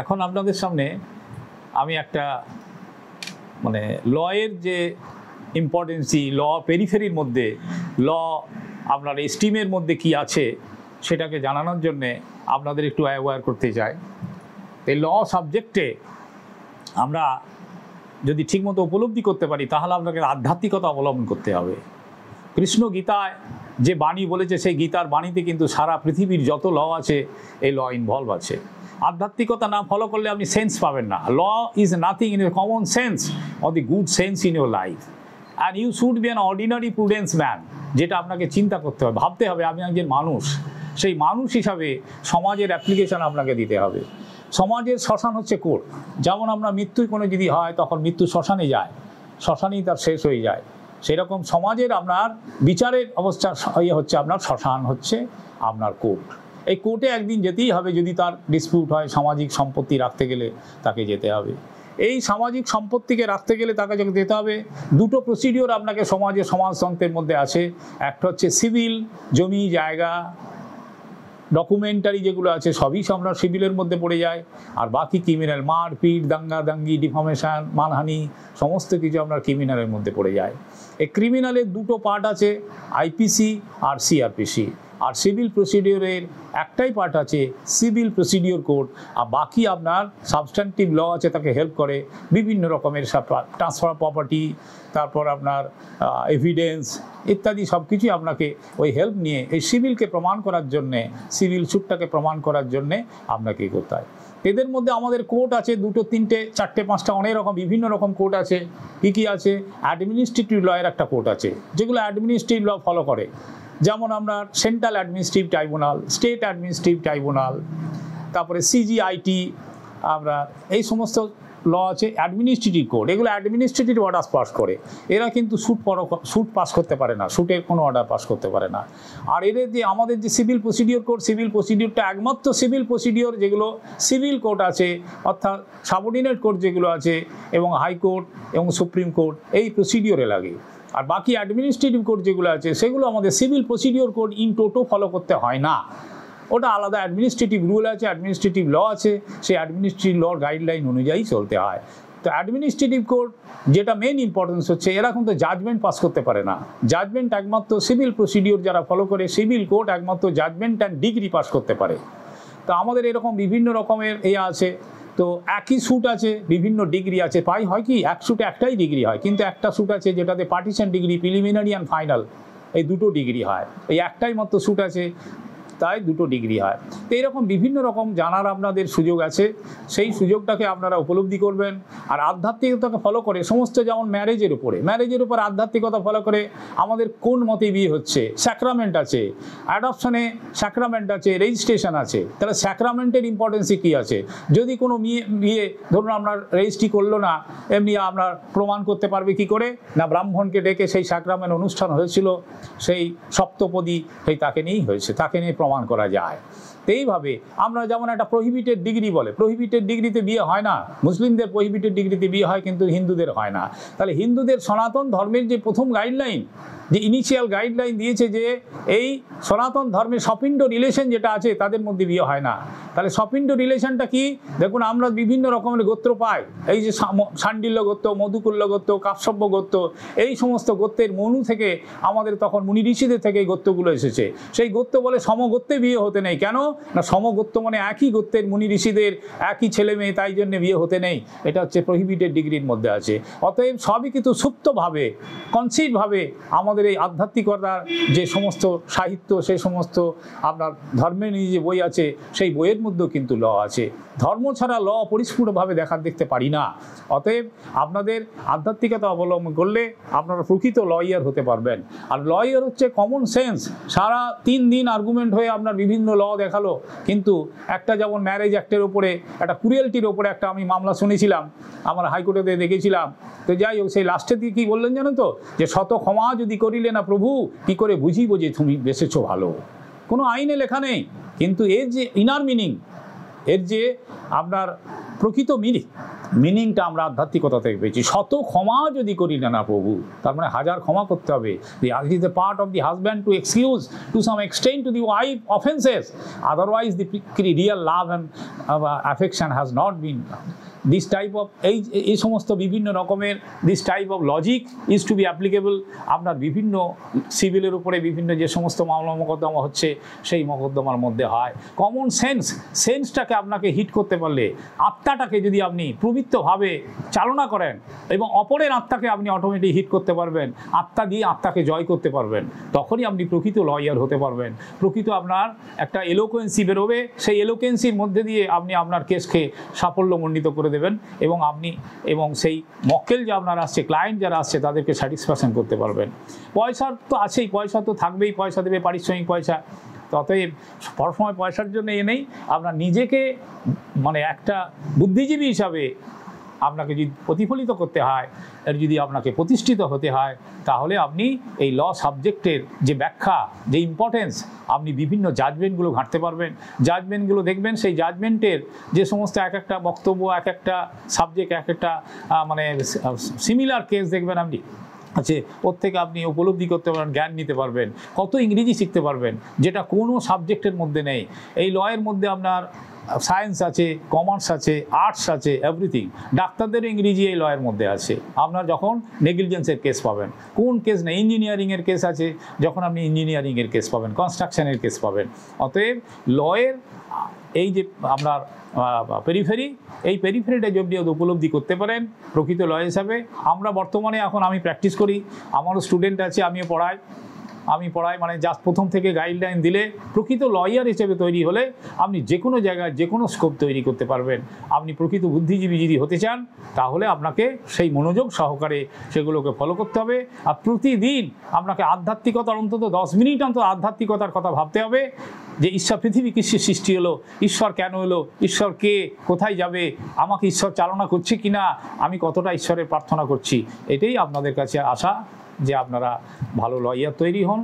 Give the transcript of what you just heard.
এখন আপনাদের সামনে আমি একটা মানে লয়ের যে ইম্পর্টেন্সি, ল পেরিফেরির মধ্যে ল আপনার স্ট্রিমের মধ্যে কি আছে সেটাকে জানানোর জন্যে আপনাদের একটু অ্যাওয়্যার করতে চাই। এই ল সাবজেক্টে আমরা যদি ঠিকমতো উপলব্ধি করতে পারি তাহলে আপনাকে আধ্যাত্মিকতা অবলম্বন করতে হবে। কৃষ্ণ গীতায় যে বাণী বলেছে সেই গীতার বাণীতে কিন্তু সারা পৃথিবীর যত ল আছে এই ল ইনভলভ আছে। আধ্যাত্মিকতা না ফলো করলে আপনি সেন্স পাবেন না। Law is nothing in your common sense or the good sense in your life, and you should be an ordinary prudence man. যেটা আপনাকে চিন্তা করতে হবে, ভাবতে হবে আমি একজন মানুষ, সেই মানুষ হিসাবে সমাজের অ্যাপ্লিকেশন আপনাকে দিতে হবে। সমাজের শ্মশান হচ্ছে কোর্ট। যেমন আমরা মৃত্যুর কোনো যদি হয় তখন মৃত্যু শ্মশানে যায়, শ্মশানেই তার শেষ হয়ে যায়, সেরকম সমাজের আপনার বিচারের অবস্থা হচ্ছে আপনার শ্মশান হচ্ছে আপনার কোর্ট। এই কোর্টে একদিন যেতেই হবে, যদি তার ডিসপিউট হয়, সামাজিক সম্পত্তি রাখতে গেলে তাকে যেতে হবে। এই সামাজিক সম্পত্তিকে রাখতে গেলে তাকে যেতে হবে। দুটো প্রসিডিওর আপনাকে সমাজতন্ত্রের মধ্যে আছে। একটা হচ্ছে সিভিল, জমি জায়গা ডকুমেন্টারি যেগুলো আছে সবই আমরা সিভিলের মধ্যে পড়ে যায়, আর বাকি ক্রিমিনাল, মারপিট, দাঙ্গি, ডিফামেশন, মানহানি, সমস্ত কিছু আপনার ক্রিমিনালের মধ্যে পড়ে যায়। এই ক্রিমিনালের দুটো পার্ট আছে, আইপিসি আর সিআরপিসি। আর সিভিল প্রসিডিওরের একটাই পার্ট আছে সিভিল প্রসিডিওর কোড। আর বাকি আপনার সাবস্ট্যান্টিভ ল আছে, তাকে হেল্প করে বিভিন্ন রকমের ট্রান্সফার প্রপার্টি, তারপর আপনার এভিডেন্স ইত্যাদি সব কিছুই আপনাকে ওই হেল্প নিয়ে এই সিভিলকে প্রমাণ করার জন্যে, সিভিল স্যুটটাকে প্রমাণ করার জন্যে আপনাকে করতে হয়। এদের মধ্যে আমাদের কোর্ট আছে দুটো, তিনটে, চারটে, পাঁচটা, অনেক রকম বিভিন্ন রকম কোর্ট আছে। কী আছে? অ্যাডমিনিস্ট্রেটিভ লয়ের একটা কোর্ট আছে যেগুলো অ্যাডমিনিস্ট্রেটিভ ল ফলো করে। যেমন আমরা central administrative tribunal, state administrative tribunal, তারপরে সিজিআইটি, আমরা এই সমস্ত ল আছে অ্যাডমিনিস্ট্রেটিভ কোড। এগুলো অ্যাডমিনিস্ট্রেটিভ অর্ডার পাস করে। এরা কিন্তু স্যুট পাস করতে পারে না, স্যুটের কোনো অর্ডার পাস করতে পারে না। আর এদের যে আমাদের যে সিভিল প্রসিডিওর কোড, সিভিল প্রসিডিওরটা একমাত্র সিভিল প্রসিডিওর যেগুলো সিভিল কোর্ট আছে, অর্থাৎ সাবঅর্ডিনেট কোর্ট যেগুলো আছে এবং হাইকোর্ট এবং সুপ্রিম কোর্ট, এই প্রসিডিওরে লাগে। আর বাকি অ্যাডমিনিস্ট্রেটিভ কোড যেগুলো আছে সেগুলো আমাদের civil procedure code in toto follow করতে হয় না। ওটা আলাদা অ্যাডমিনিস্ট্রেটিভ রুল আছে, অ্যাডমিনিস্ট্রেটিভ ল আছে, সেই অ্যাডমিনিস্ট্রেটিভ লর গাইডলাইন অনুযায়ী চলতে হয়। তো অ্যাডমিনিস্ট্রেটিভ কোড যেটা মেন ইম্পর্টেন্স হচ্ছে, এরা কিন্তু জাজমেন্ট পাস করতে পারে না। জাজমেন্ট একমাত্র সিভিল প্রসিডিওর যারা ফলো করে, সিভিল কোর্ট একমাত্র জাজমেন্ট অ্যান্ড ডিগ্রি পাস করতে পারে। তো আমাদের এরকম বিভিন্ন রকমের আছে। তো একই স্যুট আছে, বিভিন্ন ডিগ্রি আছে। হয় কি এক স্যুটে একটাই ডিগ্রি হয়, কিন্তু একটা স্যুট আছে যেটাতে partition degree, preliminary and final, এই দুটো ডিগ্রি হয়। এই একটাই মাত্র স্যুট আছে, তাই দুটো ডিগ্রি হয়। তো এইরকম বিভিন্ন রকম জানার আপনাদের সুযোগ আছে, সেই সুযোগটাকে আপনারা উপলব্ধি করবেন। আর আধ্যাত্মিকতাকে ফলো করে সমস্ত, যেমন ম্যারেজের উপর আধ্যাত্মিকতা ফলো করে আমাদের কোন মতে বিয়ে হচ্ছে, স্যাক্রামেন্ট আছে, অ্যাডপশনে স্যাক্রামেন্ট আছে, রেজিস্ট্রেশন আছে। তাহলে স্যাক্রামেন্টের ইম্পর্টেন্সই কী আছে? যদি কোনো বিয়ে ধরুন আপনার রেজিস্ট্রি করলো না, এমনি আপনার প্রমাণ করতে পারবে কি করে? না ব্রাহ্মণকে ডেকে সেই স্যাক্রামেন্ট অনুষ্ঠান হয়েছিল, সেই সপ্তপদী সেই তাকে নিয়েই হয়েছে, তাকে নিয়ে প্রমাণ করা যায়। এইভাবে আমরা যেমন একটা প্রহিবিটেড ডিগ্রি বলে, প্রহিবিটেড ডিগ্রিতে বিয়ে হয় না। মুসলিমদের প্রহিবিটেড ডিগ্রিতে বিয়ে হয়, কিন্তু হিন্দুদের হয় না। তাহলে হিন্দুদের সনাতন ধর্মের যে প্রথম গাইডলাইন, যে ইনিশিয়াল গাইডলাইন দিয়েছে যে এই সনাতন ধর্মের সপিণ্ড রিলেশন যেটা আছে তাদের মধ্যে বিয়ে হয় না। তাহলে সপিণ্ড রিলেশনটা কি? দেখুন আমরা বিভিন্ন রকমের গোত্র পাই। এই যে শাণ্ডিল্য গোত্র, মধুকুল্য গোত্র, কাশ্যপ গোত্র, এই সমস্ত গোত্রের মনু থেকে আমাদের তখন মুনি ঋষিদের থেকে এই গোত্রগুলো এসেছে। সেই গোত্র বলে সমগোত্রে বিয়ে হতে নেই। কেন না সমগোত্র মানে একই গোত্রের মুনি ঋষিদের একই ছেলে মেয়ে, তাই জন্য বিয়ে হতে নেই। এটা হচ্ছে প্রহিবিটেড ডিগ্রির মধ্যে আছে। অতএব সবই কিন্তু সুপ্তভাবে, কনসিডভাবে আমাদের এই আধ্যাত্মিকতার যে সমস্ত সাহিত্য, সেই সমস্ত আপনার ধর্মের নিয়ে যে বই আছে, সেই বইয়ের মধ্যেও কিন্তু ল আছে। ধর্ম ছাড়া ল পরিস্ফুটভাবে দেখতে পারি না। অতএব আপনাদের আধ্যাত্মিকতা অবলম্বন করলে আপনারা প্রকৃত লয়ার হতে পারবেন। আর লয়ার হচ্ছে কমন সেন্স। সারা 3 দিন আর্গুমেন্ট হয়ে আপনার বিভিন্ন ল দেখালো, কিন্তু একটা যেমন ম্যারেজ অ্যাক্টের ওপরে, একটা ক্রুয়েলটির ওপরে একটা আমি মামলা শুনেছিলাম, আমার হাইকোর্টে দেখেছিলাম। তো যাই হোক, সেই লাস্টের দিকে কী বললেন জানো তো? যে শত ক্ষমা যদি করিলে না প্রভু, কি করে বুঝিব যে তুমি বেসেছো ভালো। কোনো আইনে লেখা নেই, কিন্তু এর যে ইনার মিনিং, এর যে আপনার প্রকৃত মিনিং, মিনিংটা আমরা আধ্যাত্মিকতা থেকে পেয়েছি। শত ক্ষমা যদি করি না প্রভু, তার মানে হাজার ক্ষমা করতে হবে। It is the part of the husband to excuse to some extent to the wife offences, otherwise the real love and affection has not been. This type of এই সমস্ত বিভিন্ন রকমের this type of logic is to be applicable আপনার বিভিন্ন সিভিলের উপরে বিভিন্ন যে সমস্ত মামলা মোকদ্দমা হচ্ছে সেই মোকদ্দমার মধ্যে হয়। কমন সেন্সটাকে আপনাকে হিট করতে পারলে, আত্মাটাকে যদি আপনি প্রবৃত্তভাবে চালনা করেন এবং অপরের আত্মাকে আপনি অটোমেটিক হিট করতে পারবেন, আত্মা দিয়ে আত্মাকে জয় করতে পারবেন, তখনই আপনি প্রকৃত লয়ার হতে পারবেন। প্রকৃত আপনার একটা এলোকোয়েন্সি বেরোবে, সেই এলোকোয়েন্সির মধ্যে দিয়ে আপনি আপনার কেসকে সাফল্যমণ্ডিত করে দেবেন এবং সেই মক্কেল যে আপনার আসছে, ক্লায়েন্ট যারা আসছে তাদেরকে স্যাটিসফ্যাকশন করতে পারবেন। পয়সার তো আছেই, পয়সা তো থাকবেই, পয়সা দেবে, পারিশ্রমিক পয়সা। অতএব সবসময় পয়সার জন্য নেই, আপনার নিজেকে মানে একটা বুদ্ধিজীবী হিসাবে আপনাকে যদি প্রতিফলিত করতে হয়, এর যদি আপনাকে প্রতিষ্ঠিত হতে হয়, তাহলে আপনি এই ল সাবজেক্টের যে ব্যাখ্যা, যে ইম্পর্টেন্স, আপনি বিভিন্ন জাজমেন্টগুলো ঘাঁটতে পারবেন। জাজমেন্টগুলো দেখবেন, সেই জাজমেন্টের যে সমস্ত এক একটা বক্তব্য, এক একটা সাবজেক্ট, এক একটা মানে সিমিলার কেস দেখবেন আপনি আছে, ওর থেকে আপনি উপলব্ধি করতে পারবেন, জ্ঞান নিতে পারবেন, কত ইংরেজি শিখতে পারবেন যেটা কোনো সাবজেক্টের মধ্যে নেই। এই লয়ের মধ্যে আপনার সায়েন্স আছে, কমার্স আছে, আর্টস আছে, এভরিথিং। ডাক্তারদেরও ইংরেজি এই লয়ের মধ্যে আছে। আপনার যখন নেগলিজেন্সের কেস পাবেন, কোন কেস নেই, ইঞ্জিনিয়ারিংয়ের কেস আছে, যখন আপনি ইঞ্জিনিয়ারিংয়ের কেস পাবেন, কনস্ট্রাকশনের কেস পাবেন। অতএব লয়ের এই যে আপনার পেরিফেরি, এই পেরিফেরিটা যদি উপলব্ধি করতে পারেন প্রকৃত লয় হিসাবে। আমরা বর্তমানে এখন আমি প্র্যাকটিস করি, আমারও স্টুডেন্ট আছে, আমি পড়াই মানে জাস্ট প্রথম থেকে গাইডলাইন দিলে প্রকৃত লয়ার হিসেবে তৈরি হলে আপনি যে কোনো জায়গায় যে কোনো স্কোপ তৈরি করতে পারবেন। আপনি প্রকৃত বুদ্ধিজীবী যদি হতে চান, তাহলে আপনাকে সেই মনোযোগ সহকারে সেগুলোকে ফলো করতে হবে। আর প্রতিদিন আপনাকে আধ্যাত্মিকতার অন্তত 10 মিনিট অন্তত আধ্যাত্মিকতার কথা ভাবতে হবে, যে ঈশ্বর পৃথিবী কিসের সৃষ্টি হলো, ঈশ্বর কেন হলো, ঈশ্বর কে, কোথায় যাবে, আমাকে ঈশ্বর চালনা করছে কিনা, আমি কতটা ঈশ্বরের প্রার্থনা করছি। এটাই আপনাদের কাছে আশা যে আপনারা ভালো লয়ার তৈরি হন।